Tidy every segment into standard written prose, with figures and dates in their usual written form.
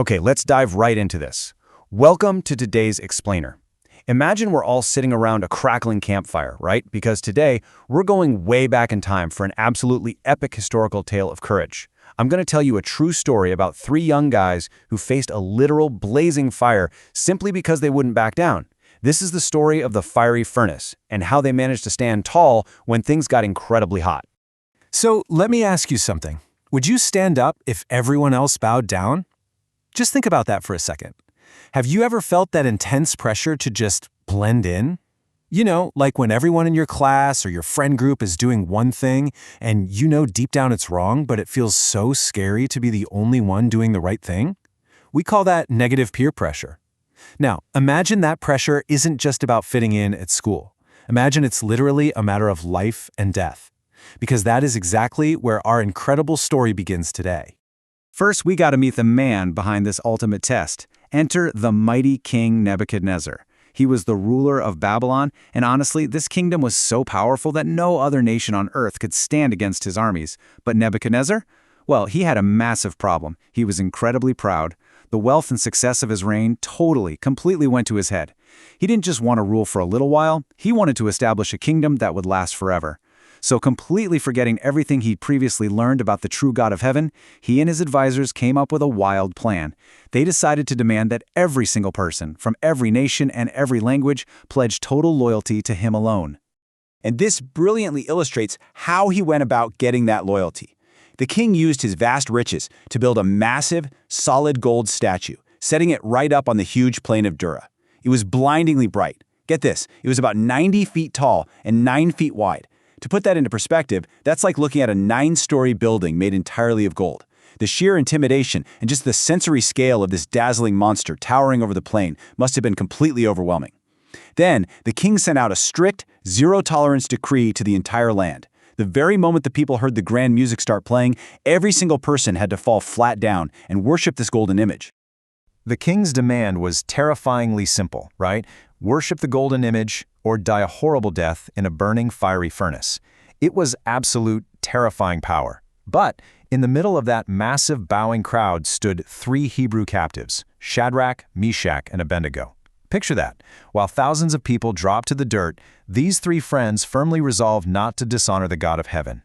Okay, let's dive right into this. Welcome to today's explainer. Imagine we're all sitting around a crackling campfire, right? Because today, we're going way back in time for an absolutely epic historical tale of courage. I'm going to tell you a true story about three young guys who faced a literal blazing fire simply because they wouldn't back down. This is the story of the fiery furnace and how they managed to stand tall when things got incredibly hot. So let me ask you something. Would you stand up if everyone else bowed down? Just think about that for a second. Have you ever felt that intense pressure to just blend in? You know, like when everyone in your class or your friend group is doing one thing and you know deep down it's wrong, but it feels so scary to be the only one doing the right thing? We call that negative peer pressure. Now, imagine that pressure isn't just about fitting in at school. Imagine it's literally a matter of life and death. Because that is exactly where our incredible story begins today. First, we got to meet the man behind this ultimate test. Enter the mighty King Nebuchadnezzar. He was the ruler of Babylon, and honestly, this kingdom was so powerful that no other nation on earth could stand against his armies. But Nebuchadnezzar? Well, he had a massive problem. He was incredibly proud. The wealth and success of his reign completely went to his head. He didn't just want to rule for a little while, he wanted to establish a kingdom that would last forever. So completely forgetting everything he'd previously learned about the true God of heaven, he and his advisors came up with a wild plan. They decided to demand that every single person, from every nation and every language, pledge total loyalty to him alone. And this brilliantly illustrates how he went about getting that loyalty. The king used his vast riches to build a massive, solid gold statue, setting it right up on the huge plain of Dura. It was blindingly bright. Get this, it was about 90 feet tall and 9 feet wide. To put that into perspective, that's like looking at a 9-story building made entirely of gold. The sheer intimidation and just the sensory scale of this dazzling monster towering over the plain must have been completely overwhelming. Then, the king sent out a strict, zero-tolerance decree to the entire land. The very moment the people heard the grand music start playing, every single person had to fall flat down and worship this golden image. The king's demand was terrifyingly simple, right? Worship the golden image or die a horrible death in a burning fiery furnace. It was absolute, terrifying power. But in the middle of that massive bowing crowd stood three Hebrew captives, Shadrach, Meshach, and Abednego. Picture that. While thousands of people dropped to the dirt, these three friends firmly resolved not to dishonor the God of heaven.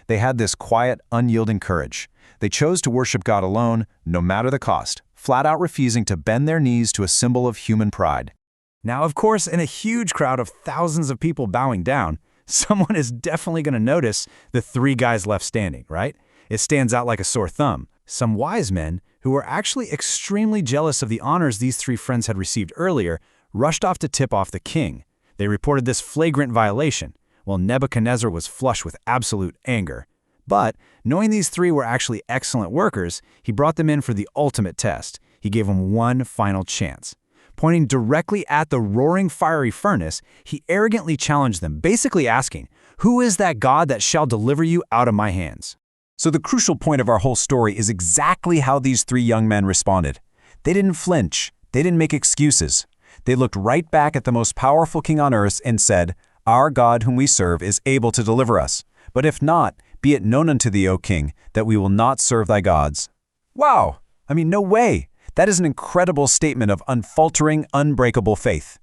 They had this quiet, unyielding courage. They chose to worship God alone, no matter the cost, flat out refusing to bend their knees to a symbol of human pride. Now, of course, in a huge crowd of thousands of people bowing down, someone is definitely going to notice the three guys left standing, right? It stands out like a sore thumb. Some wise men, who were actually extremely jealous of the honors these three friends had received earlier, rushed off to tip off the king. They reported this flagrant violation. Well, Nebuchadnezzar was flushed with absolute anger. But, knowing these three were actually excellent workers, he brought them in for the ultimate test. He gave them one final chance. Pointing directly at the roaring fiery furnace, he arrogantly challenged them, basically asking, "Who is that God that shall deliver you out of my hands?" So the crucial point of our whole story is exactly how these three young men responded. They didn't flinch. They didn't make excuses. They looked right back at the most powerful king on earth and said, "Our God whom we serve is able to deliver us. But if not, be it known unto thee, O king, that we will not serve thy gods." Wow! I mean, no way! That is an incredible statement of unfaltering, unbreakable faith.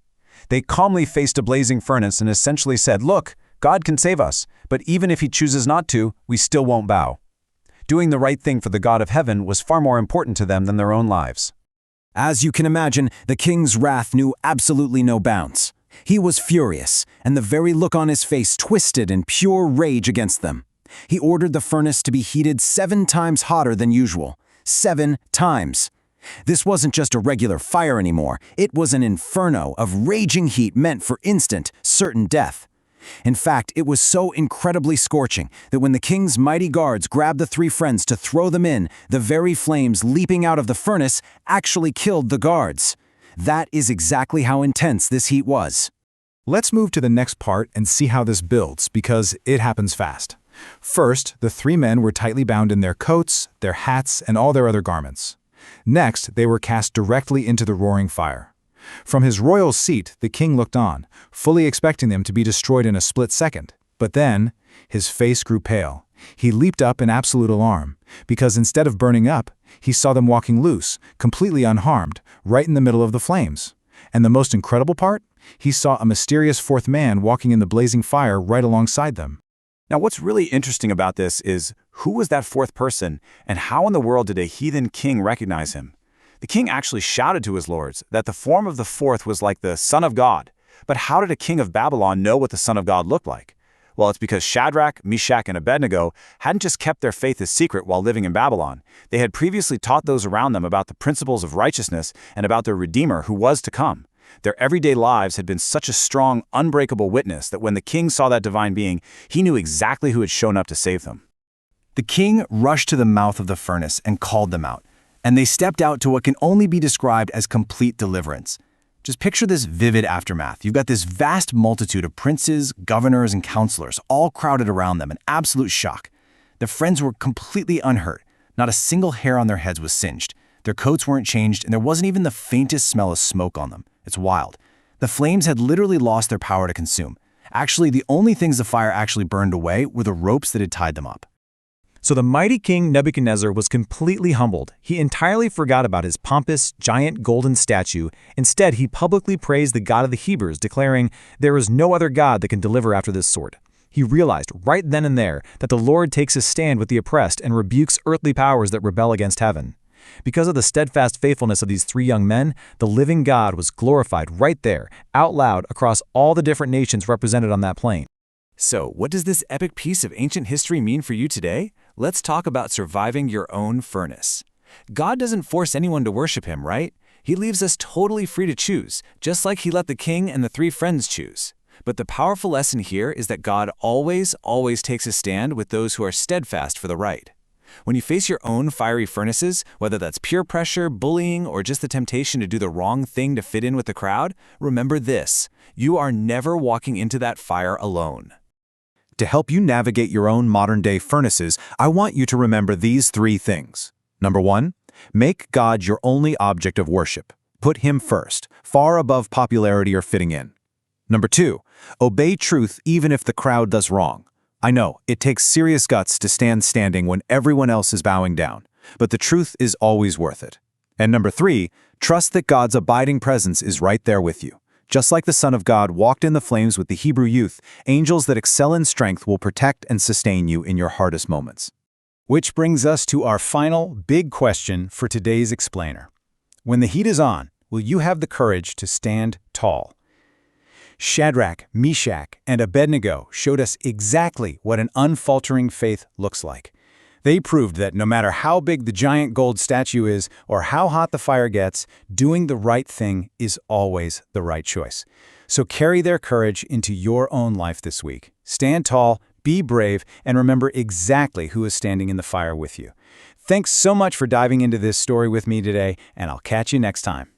They calmly faced a blazing furnace and essentially said, "Look, God can save us, but even if he chooses not to, we still won't bow." Doing the right thing for the God of heaven was far more important to them than their own lives. As you can imagine, the king's wrath knew absolutely no bounds. He was furious, and the very look on his face twisted in pure rage against them. He ordered the furnace to be heated 7 times hotter than usual. 7 times. This wasn't just a regular fire anymore. It was an inferno of raging heat meant for instant, certain death. In fact, it was so incredibly scorching that when the king's mighty guards grabbed the three friends to throw them in, the very flames leaping out of the furnace actually killed the guards. That is exactly how intense this heat was. Let's move to the next part and see how this builds, because it happens fast. First, the three men were tightly bound in their coats, their hats, and all their other garments. Next, they were cast directly into the roaring fire. From his royal seat, the king looked on, fully expecting them to be destroyed in a split second. But then, his face grew pale. He leaped up in absolute alarm, because instead of burning up, He saw them walking loose, completely unharmed, right in the middle of the flames. And the most incredible part? He saw a mysterious fourth man walking in the blazing fire right alongside them. Now, what's really interesting about this is who was that fourth person, and how in the world did a heathen king recognize him? The king actually shouted to his lords that the form of the fourth was like the Son of God. But how did a king of Babylon know what the Son of God looked like? Well, it's because Shadrach, Meshach, and Abednego hadn't just kept their faith a secret while living in Babylon. They had previously taught those around them about the principles of righteousness and about their Redeemer who was to come. Their everyday lives had been such a strong, unbreakable witness that when the king saw that divine being, he knew exactly who had shown up to save them. The king rushed to the mouth of the furnace and called them out, and they stepped out to what can only be described as complete deliverance. Just picture this vivid aftermath. You've got this vast multitude of princes, governors, and counselors all crowded around them in absolute shock. Their friends were completely unhurt. Not a single hair on their heads was singed. Their coats weren't changed, and there wasn't even the faintest smell of smoke on them. It's wild. The flames had literally lost their power to consume. Actually, the only things the fire actually burned away were the ropes that had tied them up. So the mighty King Nebuchadnezzar was completely humbled. He entirely forgot about his pompous, giant golden statue. Instead, he publicly praised the God of the Hebrews, declaring, "There is no other God that can deliver after this sort." He realized right then and there that the Lord takes a stand with the oppressed and rebukes earthly powers that rebel against heaven. Because of the steadfast faithfulness of these three young men, the living God was glorified right there, out loud, across all the different nations represented on that plain. So, what does this epic piece of ancient history mean for you today? Let's talk about surviving your own furnace. God doesn't force anyone to worship him, right? He leaves us totally free to choose, just like he let the king and the three friends choose. But the powerful lesson here is that God always takes a stand with those who are steadfast for the right. When you face your own fiery furnaces, whether that's peer pressure, bullying, or just the temptation to do the wrong thing to fit in with the crowd, remember this: you are never walking into that fire alone. To help you navigate your own modern-day furnaces, I want you to remember these three things. Number 1, make God your only object of worship. Put him first, far above popularity or fitting in. Number 2, obey truth even if the crowd does wrong. I know, it takes serious guts to stand standing when everyone else is bowing down, but the truth is always worth it. And number 3, trust that God's abiding presence is right there with you. Just like the Son of God walked in the flames with the Hebrew youth, angels that excel in strength will protect and sustain you in your hardest moments. Which brings us to our final big question for today's explainer. When the heat is on, will you have the courage to stand tall? Shadrach, Meshach, and Abednego showed us exactly what an unfaltering faith looks like. They proved that no matter how big the giant gold statue is or how hot the fire gets, doing the right thing is always the right choice. So carry their courage into your own life this week. Stand tall, be brave, and remember exactly who is standing in the fire with you. Thanks so much for diving into this story with me today, and I'll catch you next time.